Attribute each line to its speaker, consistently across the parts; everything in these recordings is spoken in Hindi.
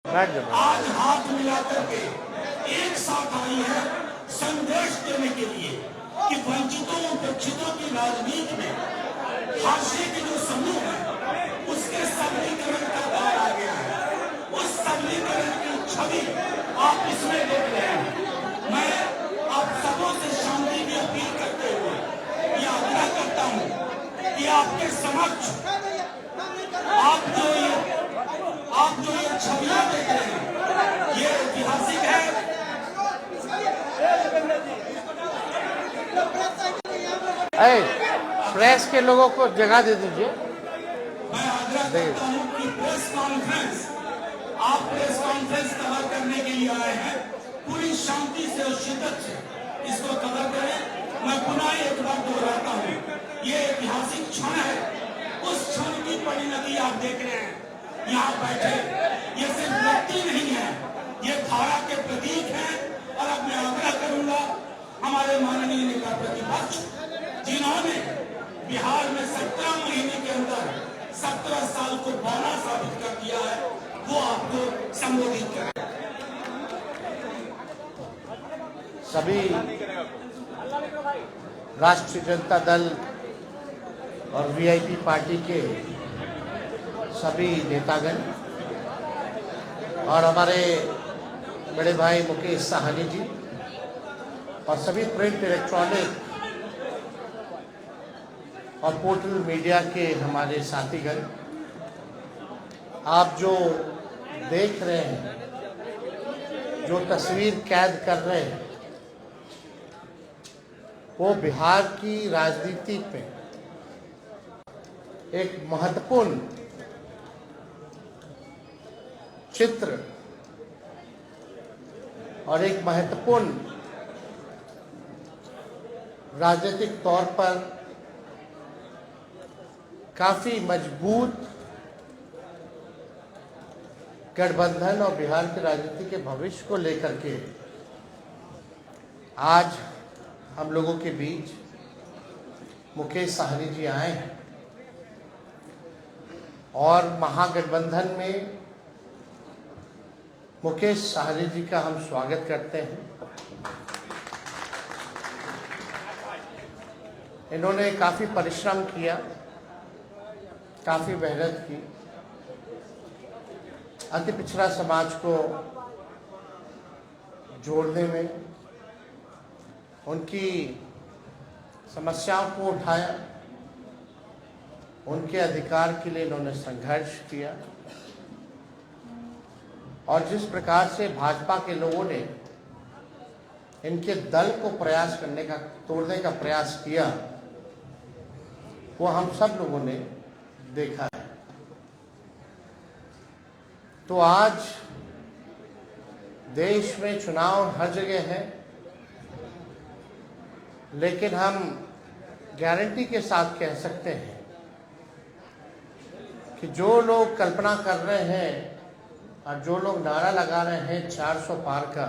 Speaker 1: आज हाथ मिलाकर के एक साथ आई है संदेश देने के लिए कि वंचितों उपेक्षितों की राजनीति में हाशिए के जो समूह है उसके सबलीकरण का दौर आ गया है। उस सबलीकरण की छवि आप इसमें देख रहे हैं। मैं आप सबों से शांति की अपील करते हुए यह आग्रह करता हूं कि आपके समक्ष आप जो ये छवियां देख रहे हैं ये ऐतिहासिक है।
Speaker 2: प्रेस के लोगों को जगह दे दीजिए।
Speaker 1: मैं आग्रह करता हूं कि प्रेस कॉन्फ्रेंस आप प्रेस कॉन्फ्रेंस कवर करने के लिए आए हैं, पूरी शांति से और शिद्दत से इसको कवर करें। मैं पुनः एक बार दोहराता हूं, ये ऐतिहासिक क्षण है। उस क्षण की परिणति आप देख रहे हैं यहाँ बैठे। ये सिर्फ व्यक्ति नहीं है, ये धारा के प्रतीक हैं। और अब मैं आग्रह करूंगा हमारे माननीय नेता प्रतिपक्ष जिन्होंने बिहार में 17 महीने के अंदर 17 साल को बौना साबित कर दिया है, वो आपको संबोधित करें।
Speaker 2: सभी राष्ट्रीय जनता दल और वीआईपी पार्टी के सभी नेतागण और हमारे बड़े भाई मुकेश साहनी जी और सभी प्रिंट, इलेक्ट्रॉनिक और पोर्टल मीडिया के हमारे साथीगण, आप जो देख रहे हैं, जो तस्वीर कैद कर रहे हैं, वो बिहार की राजनीति पे एक महत्वपूर्ण चित्र और एक महत्वपूर्ण राजनीतिक तौर पर काफी मजबूत गठबंधन और बिहार की राजनीति के भविष्य को लेकर के आज हम लोगों के बीच मुकेश साहनी जी आए हैं और महागठबंधन में मुकेश साहनी जी का हम स्वागत करते हैं। इन्होंने काफी परिश्रम किया, काफी मेहनत की, अति पिछड़ा समाज को जोड़ने में उनकी समस्याओं को उठाया, उनके अधिकार के लिए इन्होंने संघर्ष किया और जिस प्रकार से भाजपा के लोगों ने इनके दल को प्रयास करने का, तोड़ने का प्रयास किया, वो हम सब लोगों ने देखा है। तो आज देश में चुनाव हर जगह है, लेकिन हम गारंटी के साथ कह सकते हैं कि जो लोग कल्पना कर रहे हैं और जो लोग नारा लगा रहे हैं 400 पार का,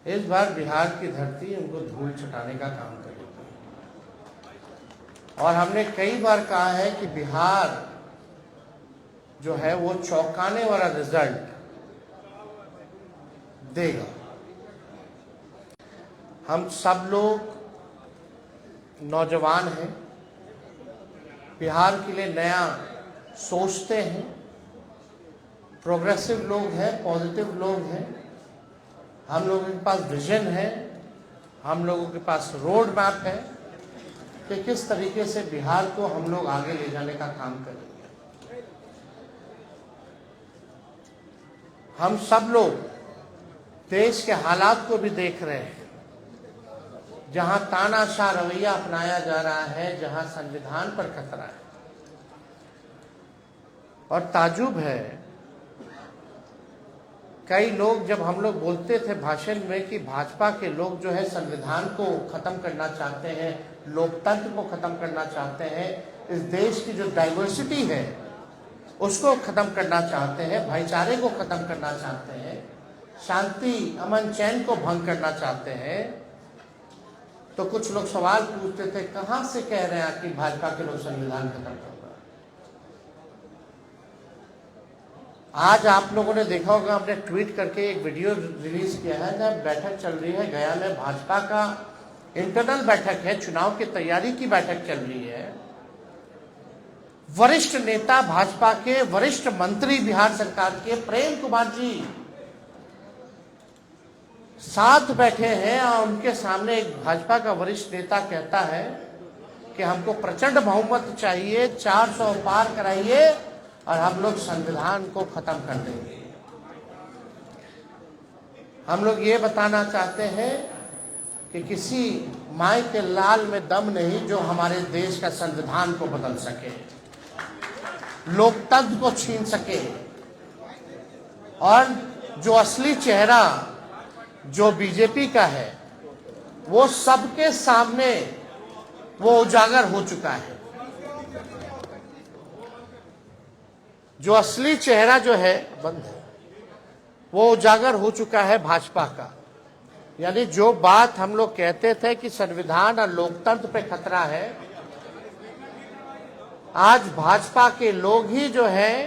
Speaker 2: इस बार बिहार की धरती उनको धूल चटाने का काम करेगी। और हमने कई बार कहा है कि बिहार जो है वो चौंकाने वाला रिजल्ट देगा। हम सब लोग नौजवान हैं, बिहार के लिए नया सोचते हैं, प्रोग्रेसिव लोग हैं, पॉजिटिव लोग हैं। हम लोगों के पास विजन है, हम लोगों के पास रोड मैप है कि किस तरीके से बिहार को हम लोग आगे ले जाने का काम करेंगे। हम सब लोग देश के हालात को भी देख रहे हैं, जहां तानाशाह रवैया अपनाया जा रहा है, जहां संविधान पर खतरा है। और ताजुब है, कई लोग, जब हम लोग बोलते थे भाषण में कि भाजपा के लोग जो है संविधान को खत्म करना चाहते हैं, लोकतंत्र को खत्म करना चाहते हैं, इस देश की जो डाइवर्सिटी है उसको खत्म करना चाहते हैं, भाईचारे को खत्म करना चाहते हैं, शांति अमन चैन को भंग करना चाहते हैं, तो कुछ लोग सवाल पूछते थे, कहां से कह रहे हैं कि भाजपा के लोग संविधान खत्म कर रहे हैं। आज आप लोगों ने देखा होगा, हमने ट्वीट करके एक वीडियो रिलीज किया है जब बैठक चल रही है गया में, भाजपा का इंटरनल बैठक है, चुनाव की तैयारी की बैठक चल रही है। वरिष्ठ नेता भाजपा के, वरिष्ठ मंत्री बिहार सरकार के प्रेम कुमार जी साथ बैठे हैं और उनके सामने एक भाजपा का वरिष्ठ नेता कहता है कि हमको प्रचंड बहुमत चाहिए, 400 पार कराइए और हम लोग संविधान को खत्म कर देंगे। हम लोग ये बताना चाहते हैं कि किसी माई के लाल में दम नहीं जो हमारे देश का संविधान को बदल सके, लोकतंत्र को छीन सके, और जो असली चेहरा जो बीजेपी का है वो सबके सामने वो उजागर हो चुका है। जो असली चेहरा जो है बंद है, वो उजागर हो चुका है भाजपा का। यानी जो बात हम लोग कहते थे कि संविधान और लोकतंत्र पे खतरा है, आज भाजपा के लोग ही जो है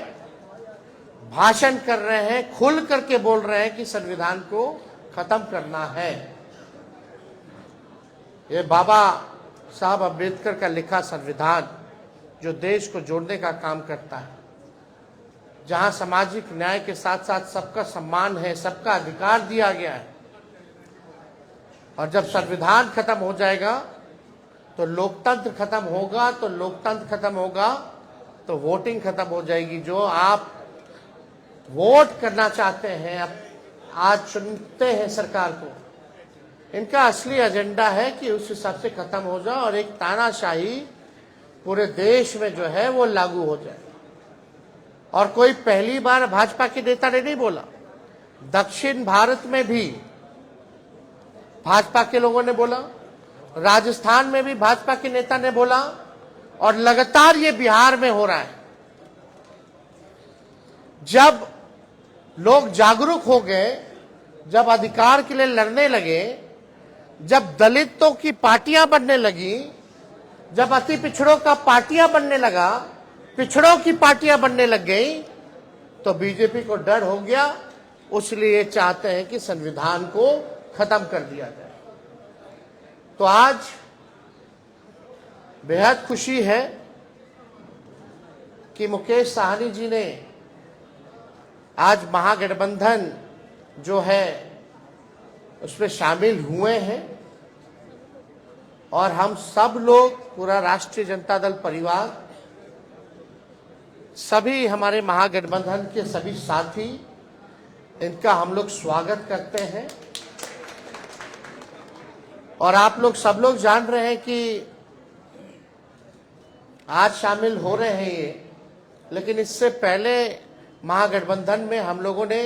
Speaker 2: भाषण कर रहे हैं, खुल करके बोल रहे हैं कि संविधान को खत्म करना है। ये बाबा साहब अम्बेडकर का लिखा संविधान जो देश को जोड़ने का काम करता है, जहां सामाजिक न्याय के साथ साथ सबका सम्मान है, सबका अधिकार दिया गया है। और जब संविधान खत्म हो जाएगा तो लोकतंत्र खत्म होगा, तो लोकतंत्र खत्म होगा तो वोटिंग खत्म हो जाएगी। जो आप वोट करना चाहते हैं, अब आज चुनते हैं सरकार को, इनका असली एजेंडा है कि उस हिसाब से खत्म हो जाए और एक तानाशाही पूरे देश में जो है वो लागू हो जाए। और कोई पहली बार भाजपा के नेता ने नहीं बोला, दक्षिण भारत में भी भाजपा के लोगों ने बोला, राजस्थान में भी भाजपा के नेता ने बोला, और लगातार ये बिहार में हो रहा है। जब लोग जागरूक हो गए, जब अधिकार के लिए लड़ने लगे, जब दलितों की पार्टियां बनने लगी, जब अति पिछड़ों का पार्टियां बनने लगा, पिछड़ों की पार्टियां बनने लग गई, तो बीजेपी को डर हो गया। इसलिए चाहते हैं कि संविधान को खत्म कर दिया जाए। तो आज बेहद खुशी है कि मुकेश साहनी जी ने आज महागठबंधन जो है उसमें शामिल हुए हैं, और हम सब लोग, पूरा राष्ट्रीय जनता दल परिवार, सभी हमारे महागठबंधन के सभी साथी, इनका हम लोग स्वागत करते हैं। और आप लोग सब लोग जान रहे हैं कि आज शामिल हो रहे हैं ये, लेकिन इससे पहले महागठबंधन में हम लोगों ने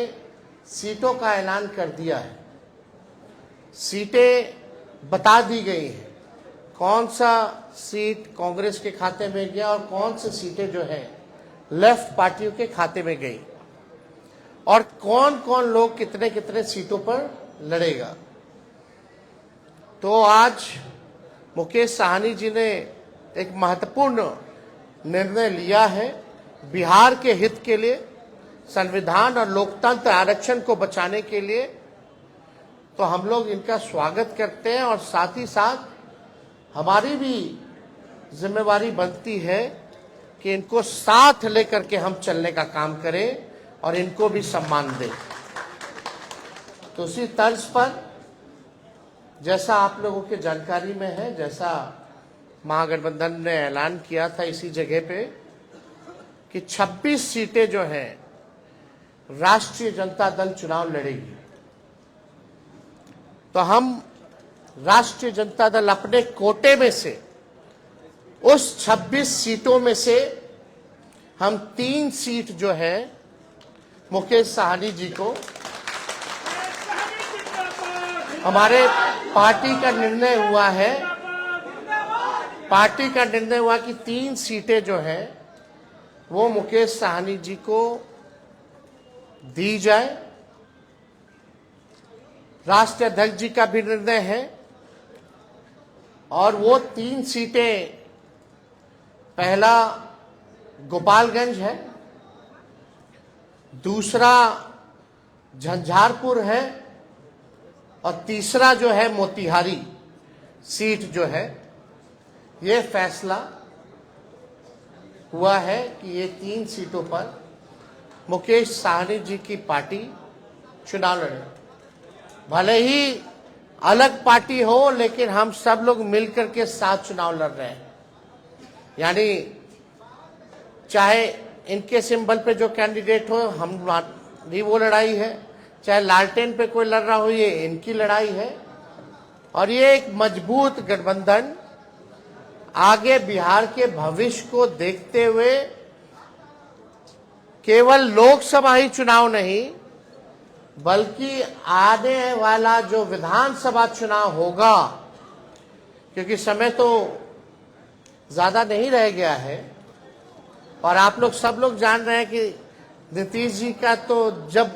Speaker 2: सीटों का ऐलान कर दिया है। सीटें बता दी गई हैं, कौन सा सीट कांग्रेस के खाते में गया और कौन सी सीटें जो है लेफ्ट पार्टियों के खाते में गई, और कौन कौन लोग कितने कितने सीटों पर लड़ेगा। तो आज मुकेश साहनी जी ने एक महत्वपूर्ण निर्णय लिया है बिहार के हित के लिए, संविधान और लोकतंत्र आरक्षण को बचाने के लिए। तो हम लोग इनका स्वागत करते हैं, और साथ ही साथ हमारी भी जिम्मेवारी बनती है कि इनको साथ लेकर के हम चलने का काम करें और इनको भी सम्मान दें। तो उसी तर्ज पर, जैसा आप लोगों के जानकारी में है, जैसा महागठबंधन ने ऐलान किया था इसी जगह पे कि 26 सीटें जो हैं राष्ट्रीय जनता दल चुनाव लड़ेगी। तो हम राष्ट्रीय जनता दल अपने कोटे में से उस 26 सीटों में से हम 3 सीट जो है मुकेश साहनी जी को, हमारे पार्टी का निर्णय हुआ कि 3 सीटें जो हैं वो मुकेश साहनी जी को दी जाए। राष्ट्रीय अध्यक्ष जी का भी निर्णय है, और वो 3 सीटें, पहला गोपालगंज है, दूसरा झंझारपुर है और तीसरा जो है मोतिहारी सीट जो है, ये फैसला हुआ है कि ये 3 सीटों पर मुकेश साहनी जी की पार्टी चुनाव लड़े। भले ही अलग पार्टी हो, लेकिन हम सब लोग मिलकर के साथ चुनाव लड़ रहे हैं। यानी चाहे इनके सिंबल पे जो कैंडिडेट हो, हमारी वो लड़ाई है, चाहे लालटेन पे कोई लड़ रहा हो, ये इनकी लड़ाई है। और ये एक मजबूत गठबंधन आगे बिहार के भविष्य को देखते हुए केवल लोकसभा ही चुनाव नहीं, बल्कि आने वाला जो विधानसभा चुनाव होगा, क्योंकि समय तो ज्यादा नहीं रह गया है और आप लोग सब लोग जान रहे हैं कि नीतीश जी का तो जब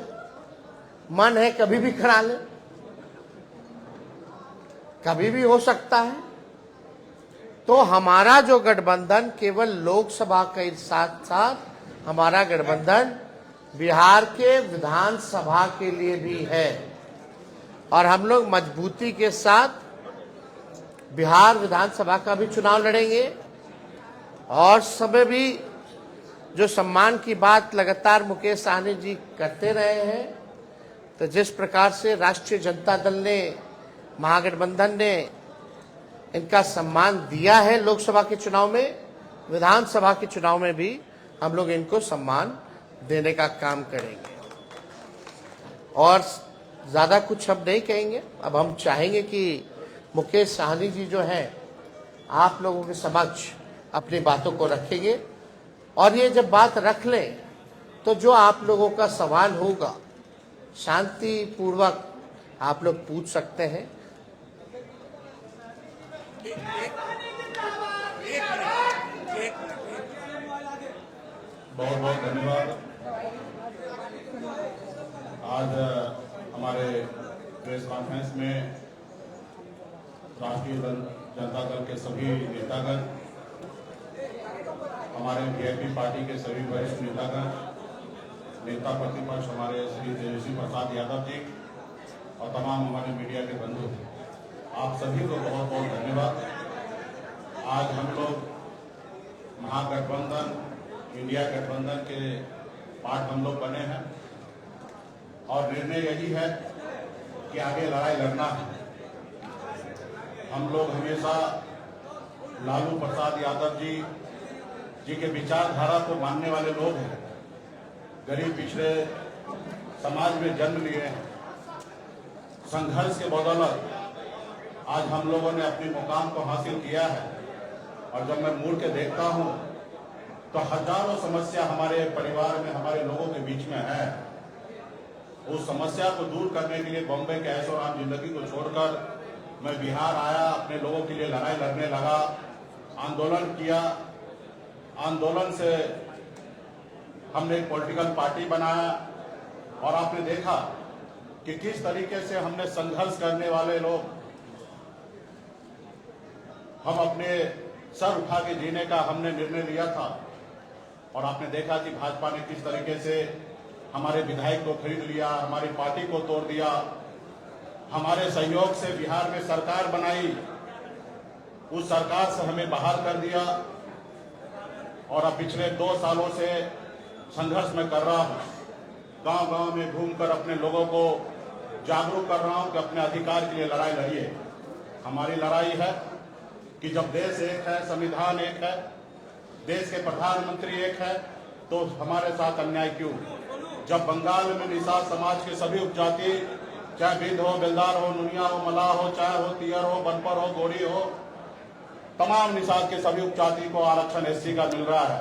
Speaker 2: मन है कभी भी करा ले, कभी भी हो सकता है। तो हमारा जो गठबंधन केवल लोकसभा के साथ साथ हमारा गठबंधन बिहार के विधानसभा के लिए भी है और हम लोग मजबूती के साथ बिहार विधानसभा का भी चुनाव लड़ेंगे। और समय भी जो सम्मान की बात लगातार मुकेश साहनी जी करते रहे हैं, तो जिस प्रकार से राष्ट्रीय जनता दल ने, महागठबंधन ने इनका सम्मान दिया है लोकसभा के चुनाव में, विधानसभा के चुनाव में भी हम लोग इनको सम्मान देने का काम करेंगे। और ज्यादा कुछ हम नहीं कहेंगे। अब हम चाहेंगे कि मुकेश साहनी जी जो है आप लोगों के समक्ष अपनी बातों को रखेंगे और ये जब बात रख लें तो जो आप लोगों का सवाल होगा शांति पूर्वक आप लोग पूछ सकते हैं।
Speaker 3: बहुत बहुत धन्यवाद। आज हमारे प्रेस कॉन्फ्रेंस में राष्ट्रीय जनता दल के सभी नेतागण, हमारे वीआईपी पार्टी के सभी वरिष्ठ नेतागण, नेता प्रतिपक्ष हमारे श्री तेजस्वी प्रसाद यादव जी और तमाम हमारे मीडिया के बंधु, आप सभी को बहुत बहुत धन्यवाद। आज हम लोग महागठबंधन, इंडिया गठबंधन के पार्ट हम लोग बने हैं और निर्णय यही है कि आगे लड़ाई लड़ना है। हम लोग हमेशा लालू प्रसाद यादव जी के विचारधारा को मानने वाले लोग हैं। गरीब पिछड़े समाज में जन्म लिए हैं। संघर्ष के बदौलत आज हम लोगों ने अपने मुकाम को हासिल किया है। और जब मैं मुड़ के देखता हूं तो हजारों समस्या हमारे परिवार में, हमारे लोगों के बीच में है। उस समस्या को दूर करने के लिए बॉम्बे के ऐशो आराम जिंदगी को छोड़कर मैं बिहार आया, अपने लोगों के लिए लड़ाई लड़ने लगा, आंदोलन किया। आंदोलन से हमने एक पॉलिटिकल पार्टी बनाया और आपने देखा कि किस तरीके से हमने संघर्ष करने वाले लोग, हम अपने सर उठा के जीने का हमने निर्णय लिया था। और आपने देखा कि भाजपा ने किस तरीके से हमारे विधायक को खरीद लिया, हमारी पार्टी को तोड़ दिया, हमारे सहयोग से बिहार में सरकार बनाई, उस सरकार से हमें बाहर कर दिया। और अब पिछले 2 सालों से संघर्ष में कर रहा हूं, गांव-गांव में घूमकर अपने लोगों को जागरूक कर रहा हूं कि अपने अधिकार के लिए लड़ाई लड़िए। हमारी लड़ाई है कि जब देश एक है, संविधान एक है, देश के प्रधानमंत्री एक है, तो हमारे साथ अन्याय क्यों? जब बंगाल में निषाद समाज के सभी उपजाति, चाहे बिंद हो, बेलदार हो, नुनिया हो, मलाह हो, चाय हो, तियर हो, बनपर हो, गोरी हो, तमाम निषाद के सभी उपजाति को आरक्षण एससी का मिल रहा है।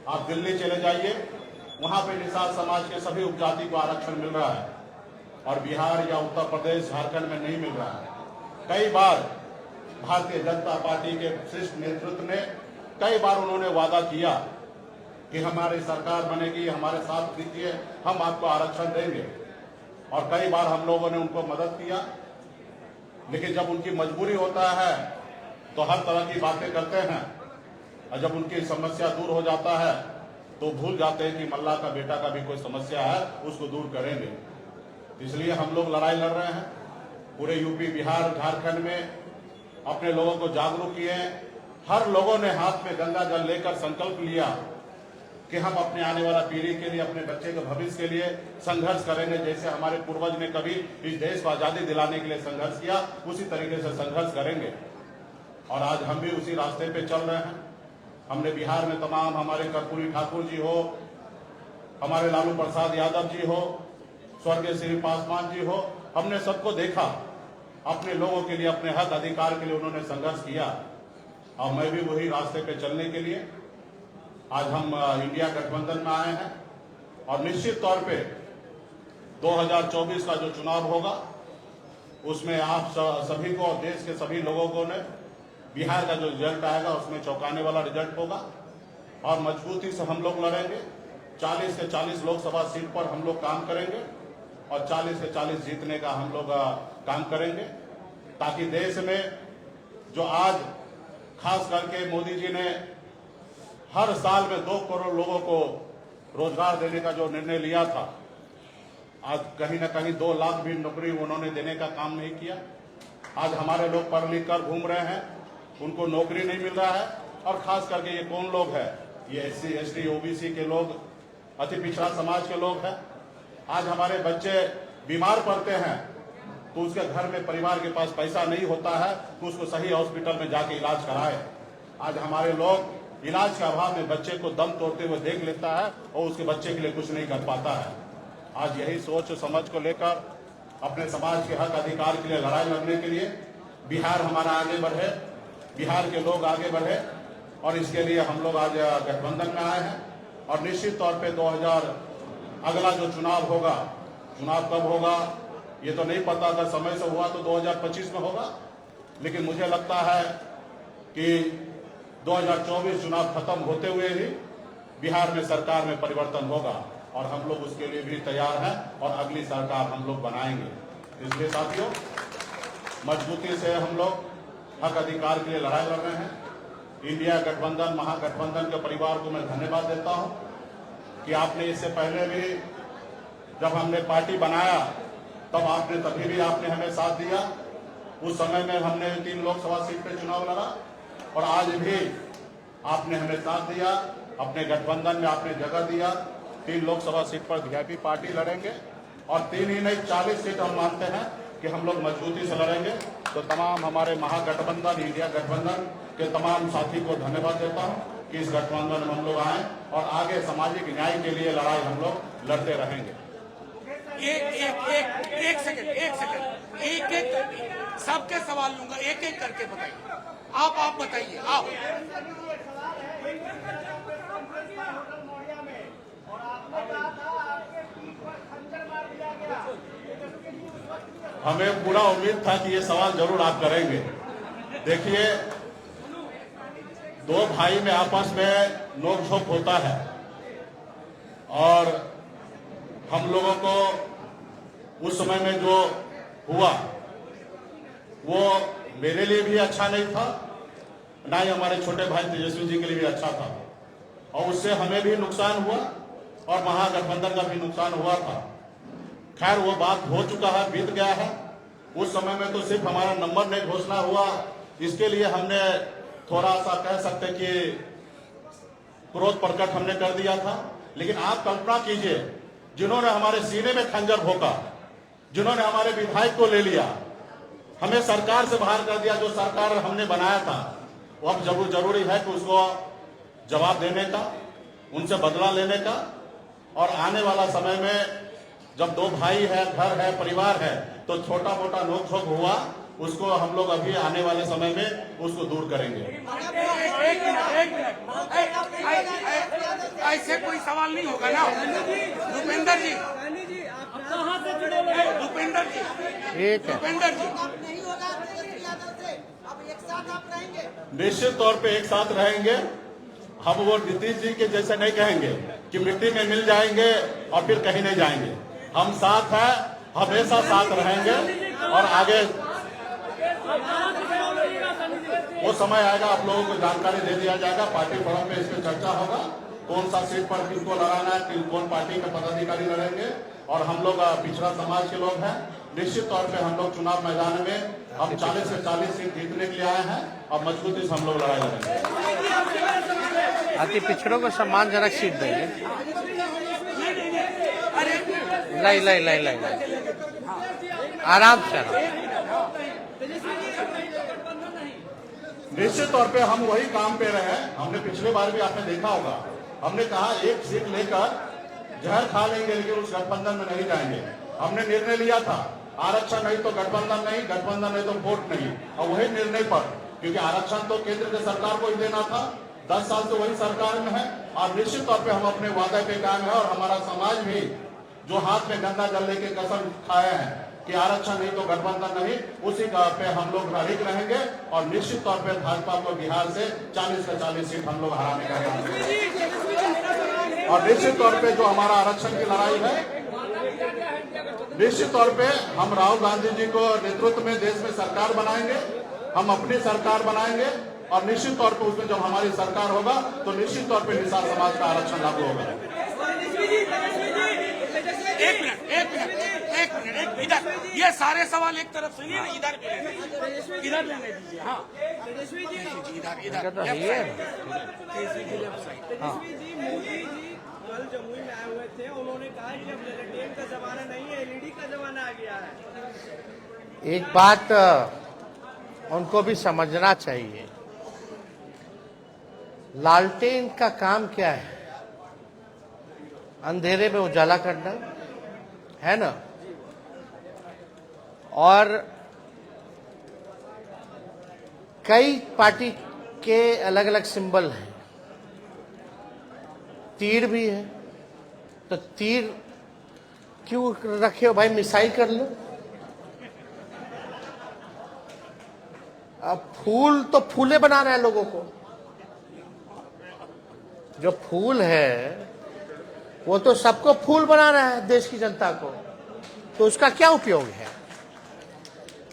Speaker 3: आप दिल्ली चले जाइए, वहां पे निषाद समाज के सभी उपजाति को आरक्षण मिल रहा है और बिहार या उत्तर प्रदेश, झारखंड में नहीं मिल रहा है। कई बार भारतीय जनता पार्टी के शीर्ष नेतृत्व ने कई बार उन्होंने वादा किया कि हमारी सरकार बनेगी, हमारे साथ दीजिए, हम आपको आरक्षण देंगे। और कई बार हम लोगों ने उनको मदद किया, लेकिन जब उनकी मजबूरी होता है तो हर तरह की बातें करते हैं। और जब उनकी समस्या दूर हो जाता है तो भूल जाते हैं कि मल्ला का बेटा का भी कोई समस्या है, उसको दूर करेंगे। इसलिए हम लोग लड़ाई लड़ रहे हैं। पूरे यूपी, बिहार, झारखंड में अपने लोगों को जागरूक किए। हर लोगों ने हाथ में गंगा जल लेकर संकल्प लिया कि हम अपने आने वाला पीढ़ी के लिए, अपने बच्चे के भविष्य के लिए संघर्ष करेंगे। जैसे हमारे पूर्वज ने कभी इस देश को आजादी दिलाने के लिए संघर्ष किया, उसी तरीके से संघर्ष करेंगे। और आज हम भी उसी रास्ते पे चल रहे हैं। हमने बिहार में तमाम, हमारे कर्पूरी ठाकुर जी हो, हमारे लालू प्रसाद यादव जी हो, स्वर्गीय श्री पासवान जी हो, हमने सबको देखा। अपने लोगों के लिए, अपने हक अधिकार के लिए उन्होंने संघर्ष किया। और मैं भी वही रास्ते पे चलने के लिए आज हम इंडिया गठबंधन में आए हैं। और निश्चित तौर पे 2024 का जो चुनाव होगा उसमें आप सभी को और देश के सभी लोगों को ने बिहार का जो रिजल्ट आएगा उसमें चौंकाने वाला रिजल्ट होगा। और मजबूती से हम लोग लड़ेंगे। 40 से 40 लोकसभा सीट पर हम लोग काम करेंगे और 40 से 40 जीतने का हम लोग काम करेंगे, ताकि देश में जो आज खास करके मोदी जी ने हर साल में 2 करोड़ लोगों को रोजगार देने का जो निर्णय लिया था, आज कहीं ना कहीं 2 लाख भी नौकरी उन्होंने देने का काम नहीं किया। आज हमारे लोग पढ़ लिख कर घूम रहे हैं, उनको नौकरी नहीं मिल रहा है। और खास करके ये कौन लोग हैं? ये SC, ST, OBC के लोग, अति पिछड़ा समाज के लोग हैं। आज हमारे बच्चे बीमार पड़ते हैं तो उसके घर में, परिवार के पास पैसा नहीं होता है तो उसको सही हॉस्पिटल में जाके इलाज कराए। आज हमारे लोग इलाज के अभाव में बच्चे को दम तोड़ते हुए देख लेता है और उसके बच्चे के लिए कुछ नहीं कर पाता है। आज यही सोच समझ को लेकर अपने समाज के हक अधिकार के लिए लड़ाई लड़ने के लिए बिहार हमारा आगे बढ़े, बिहार के लोग आगे बढ़े, और इसके लिए हम लोग आज गठबंधन में आए हैं। और निश्चित तौर पे 2000 अगला जो चुनाव होगा, चुनाव कब होगा ये तो नहीं पता। अगर समय से हुआ तो 2025 में होगा, लेकिन मुझे लगता है कि 2024 चुनाव खत्म होते हुए ही बिहार में सरकार में परिवर्तन होगा और हम लोग उसके लिए भी तैयार हैं और अगली सरकार हम लोग बनाएंगे। इसलिए साथियों, मजबूती से हम लोग हक अधिकार के लिए लड़ाई लड़ रहे हैं। इंडिया गठबंधन, महागठबंधन के परिवार को मैं धन्यवाद देता हूं कि आपने इससे पहले भी जब हमने पार्टी बनाया तब तभी भी आपने हमें साथ दिया। उस समय में हमने 3 लोकसभा सीट पे चुनाव लड़ा और आज भी आपने हमें साथ दिया। अपने गठबंधन में आपने जगह दिया। 3 लोकसभा सीट पर वीआईपी पार्टी लड़ेंगे और 3 ही नहीं 40 सीट हम मानते हैं कि हम लोग मजबूती से लड़ेंगे। तो तमाम हमारे महागठबंधन, इंडिया गठबंधन के तमाम साथी को धन्यवाद देता हूँ कि इस गठबंधन में हम लोग आए और आगे सामाजिक न्याय के लिए लड़ाई हम लोग लड़ते रहेंगे।
Speaker 1: एक सेकंड, सबके सवाल लूंगा, एक एक करके बताइए। आप बताइए। आप
Speaker 3: हमें पूरा उम्मीद था कि ये सवाल जरूर आप करेंगे। देखिए, 2 भाई में आपस में नोकझोंक होता है और हम लोगों को उस समय में जो हुआ वो मेरे लिए भी अच्छा नहीं था, ना ही हमारे छोटे भाई तेजस्वी जी के लिए भी अच्छा था। और उससे हमें भी नुकसान हुआ और महागठबंधन का भी नुकसान हुआ था। खैर, वो बात हो चुका है, बीत गया है। उस समय में तो सिर्फ हमारा नंबर नहीं घोषणा हुआ, इसके लिए हमने थोड़ा सा कह सकते कि क्रोध प्रकट हमने कर दिया था। लेकिन आप कल्पना कीजिए, जिन्होंने हमारे सीने में खंजर भोंका, जिन्होंने हमारे विधायक को ले लिया, हमें सरकार से बाहर कर दिया, जो सरकार हमने बनाया था, वो अब जरूरी है कि उसको जवाब देने का, उनसे बदला लेने का। और आने वाला समय में जब 2 भाई है, घर है, परिवार है, तो छोटा मोटा नोकझोंक हुआ, उसको हम लोग अभी आने वाले समय में उसको दूर करेंगे।
Speaker 1: एक मिनट, ऐसे कोई सवाल नहीं होगा ना भूपेंद्र जी? भूपेंद्र जी, भूपेंद्र जी,
Speaker 3: निश्चित तौर पे एक साथ रहेंगे। हम वो नीतीश जी के जैसे नहीं कहेंगे कि मिट्टी में मिल जाएंगे और फिर कहीं नहीं जाएंगे। हम साथ हैं, हमेशा साथ रहेंगे और आगे वो समय आएगा, आप लोगों को जानकारी दे दिया जाएगा। पार्टी फोरम में इस पर चर्चा होगा। कौन सा सीट पर किसको लड़ाना है, कौन पार्टी के पदाधिकारी लड़ेंगे। और हम लोग पिछड़ा समाज के लोग हैं, निश्चित तौर पे हम लोग चुनाव मैदान में हम 40 से 40 सीट जीतने के लिए आए हैं और मजबूती से हम लोग लड़ाई लड़ेंगे।
Speaker 2: अति पिछड़ों को सम्मानजनक सीट देंगे। लाई आराम से।
Speaker 3: निश्चित तौर पे हम वही काम पे रहे। हमने पिछले बार भी आपने देखा होगा, हमने कहा एक सीट लेकर जहर खा लेंगे लेकिन उस गठबंधन में नहीं जाएंगे। हमने निर्णय लिया था आरक्षण नहीं तो गठबंधन नहीं, गठबंधन नहीं तो वोट नहीं। और वही निर्णय पर, क्योंकि आरक्षण तो केंद्र के सरकार को ही देना था, 10 साल से वही सरकार में है। और निश्चित तौर पे हम अपने वादे पे कायम है। और हमारा समाज भी जो हाथ में गंदा जल लेके कसम खाए हैं कि आरक्षण नहीं तो गठबंधन नहीं, उसी का पे हम लोग अड़िग रहेंगे। और निश्चित तौर पे भाजपा को बिहार से 40 से 40 सीट हम लोग हराने का काम करेंगे। और निश्चित तौर पे जो हमारा आरक्षण की लड़ाई है, निश्चित तौर पे हम राहुल गांधी जी को नेतृत्व में देश में सरकार बनाएंगे, हम अपनी सरकार बनाएंगे। और निश्चित तौर पे उसमें जब हमारी सरकार होगा तो निश्चित तौर पे निषाद समाज का आरक्षण लागू होगा।
Speaker 1: एक मिनट इधर, ये सारे सवाल एक तरफ सुनिए ना, इधर लेने दीजिए। हाँ तेजस्वी जी, इधर
Speaker 4: तेजस्वी जी, मोदी जी कल जमुई में आए हुए थे, उन्होंने कहा कि अब लेटेन का जमाना नहीं है, एलईडी का जमाना आ गया है।
Speaker 2: एक बात उनको भी समझना चाहिए, लालटेन का काम क्या है? अंधेरे में उजाला करना है ना। और कई पार्टी के अलग अलग सिंबल हैं, तीर भी है, तो तीर क्यों रखे हो भाई? मिसाइल कर लो। अब फूल तो फूले बना रहे हैं लोगों को। जो फूल है वो तो सबको फूल बना रहा है, देश की जनता को, तो उसका क्या उपयोग है?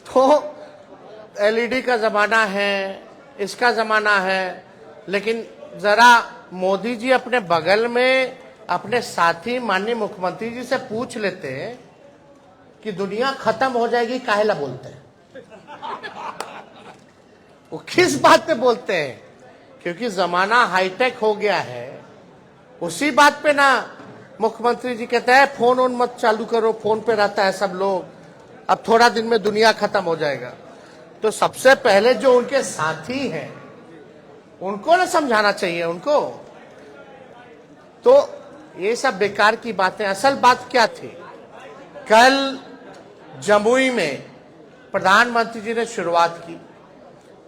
Speaker 2: तो एलईडी का जमाना है, इसका जमाना है, लेकिन जरा मोदी जी अपने बगल में अपने साथी माननीय मुख्यमंत्री जी से पूछ लेते हैं कि दुनिया खत्म हो जाएगी, काहेला बोलते हैं? वो किस बात पे बोलते हैं? क्योंकि जमाना हाईटेक हो गया है। उसी बात पे ना मुख्यमंत्री जी कहते हैं फोन ऑन मत चालू करो, फोन पे रहता है सब लोग, अब थोड़ा दिन में दुनिया खत्म हो जाएगा। तो सबसे पहले जो उनके साथी हैं उनको ना समझाना चाहिए उनको। तो ये सब बेकार की बातें। असल बात क्या थी? कल जमुई में प्रधानमंत्री जी ने शुरुआत की,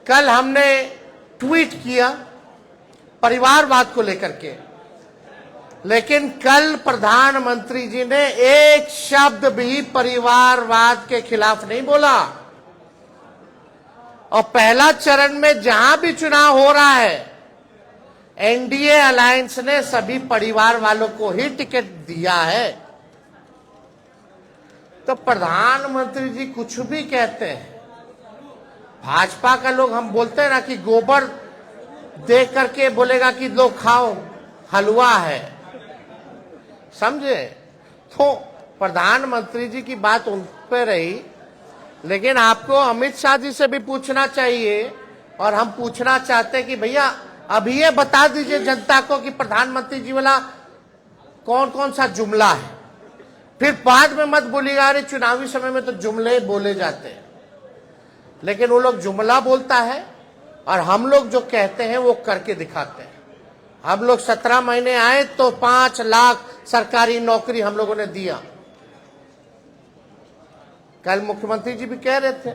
Speaker 2: कल हमने ट्वीट किया परिवारवाद को लेकर के, लेकिन कल प्रधानमंत्री जी ने एक शब्द भी परिवारवाद के खिलाफ नहीं बोला। और पहला चरण में जहां भी चुनाव हो रहा है, एनडीए अलायंस ने सभी परिवार वालों को ही टिकट दिया है। तो प्रधानमंत्री जी कुछ भी कहते हैं, भाजपा का लोग हम बोलते हैं ना कि गोबर देख करके बोलेगा कि लो खाओ हलवा है, समझे? तो प्रधानमंत्री जी की बात उन पे रही, लेकिन आपको अमित शाह जी से भी पूछना चाहिए। और हम पूछना चाहते हैं कि भैया अभी ये बता दीजिए जनता को कि प्रधानमंत्री जी वाला कौन कौन सा जुमला है, फिर बाद में मत बोलिएगा अरे चुनावी समय में तो जुमले बोले जाते हैं। लेकिन वो लोग जुमला बोलता है और हम लोग जो कहते हैं वो करके दिखाते हैं। हम लोग 17 महीने आए तो 5 लाख सरकारी नौकरी हम लोगों ने दिया। कल मुख्यमंत्री जी भी कह रहे थे,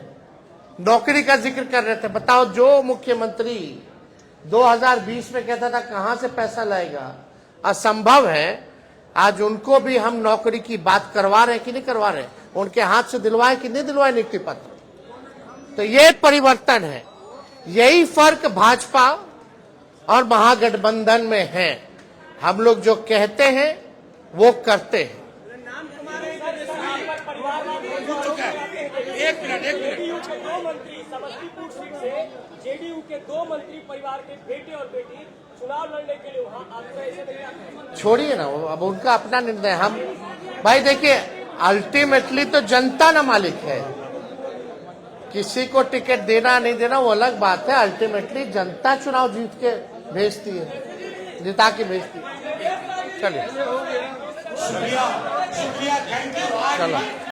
Speaker 2: नौकरी का जिक्र कर रहे थे। बताओ, जो मुख्यमंत्री 2020 में कहता था कहां से पैसा लाएगा, असंभव है। आज उनको भी हम नौकरी की बात करवा रहे हैं कि नहीं करवा रहे? उनके हाथ से दिलवाए कि नहीं दिलवाए नियुक्ति पत्र? तो ये परिवर्तन है। यही फर्क भाजपा और महागठबंधन में है। हम लोग जो कहते हैं वो करते हैं।
Speaker 4: जेडीयू के 2 मंत्री समस्तीपुर सीट से जेडीयू के 2 मंत्री परिवार के बेटे और बेटी चुनाव लड़ने के लिए वहाँ आपको ऐसे नहीं आते।
Speaker 2: छोड़िए ना, अब उनका अपना निर्णय। हम भाई देखिए, अल्टीमेटली तो जनता ना मालिक है, किसी को टिकट देना नहीं देना वो अलग बात है। अल्टीमेटली जनता चुनाव जीत के भेजती है, जिता के भेजती है। चलिए
Speaker 1: शुक्रिया, थैंक यू।
Speaker 2: चलो।